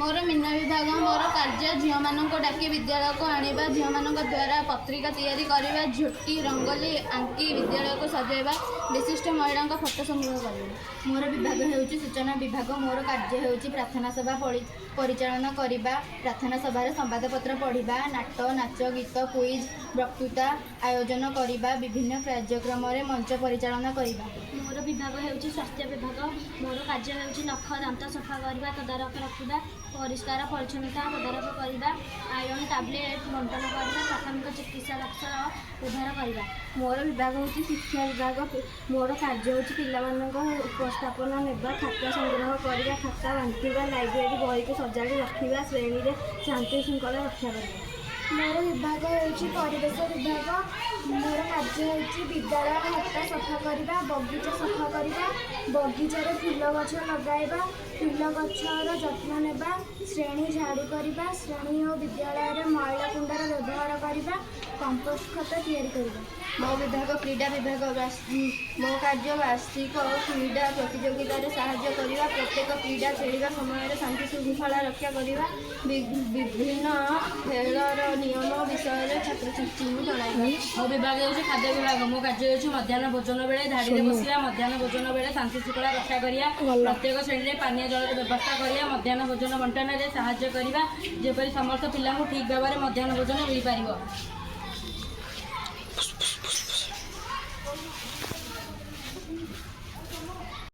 मोर mean विभाग मोर कार्य झील मानक डाकी विद्यालय को आनिबा झील मानक द्वारा पत्रिका तैयारी करबा झोटी रंगोली आंकी विद्यालय को सजाइबा विशिष्ट महिला फोटो संग्रह करबा। मोर विभाग हेउची सूचना विभाग मोर कार्य हेउची प्रार्थना सभा परिचालन करबा प्रार्थना सभा संवादपत्र पढ़ा नाट नाच गीत क्विज वक्तृता आयोजन करबा विभिन्न कार्यक्रम मंच परिचालन करबा। मोर विभाग हेउची स्वास्थ्य विभाग मोर कार्य हेउची नख दांत सफा करबा तदारख रखा परिष्कार परिच्छन्नता तदारख करबा आयरन टैबलेट बंटन करबा प्राथमिक चिकित्सा लक्ष्य व्यवहार करबा। मोर विभाग होची शिक्षा विभाग मोर कार्य होची पिलामानक उपस्थापन नेबा खाता संग्रह करबा खाता बांटिबा लाइब्रेरी बही को सजाड़ी रखिबा श्रेणी रे शांति श्रृंखला रक्षा करबा। मोर विभाग होची परिवेश विभाग मोर कार्य होची विद्यालय खाता सफा करबा बगीचा सफा करबा बगीचारे फूल गछ लगाइबा फूल गछर जत्न नेबा श्रेणी झाड़ू करबा श्रेणी और विद्यालय रे मैला कुंडार व्यवहार करबा कंपोस्ट खत तैयारी करबा। मो विभाग क्रीड़ा विभाग मो कार्य वार्षिक क्रीड़ा प्रतियोगिता साहाय्य करबा प्रत्येक क्रीड़ा खेलिबा समय शांति श्रृंखला रक्षा करबा विभिन्न खेलर नियम विषय छात्र छात्री जणाइबा। मो विभाग होଉଛି खाद्य विभाग मो कार्य होଉଛି मध्याह्न भोजन बेले धाड़ी बसिया मध्याह्न भोजन बेले शांति श्रृंखला रक्षा करिया प्रत्येक श्रेणी में पानीय जल व्यवस्था करिया मध्याह्न भोजन बंटन में साहाय्य करबा जेपरि समस्त पिला ठीक भाव में मध्याह्न भोजन मिल पारिबो।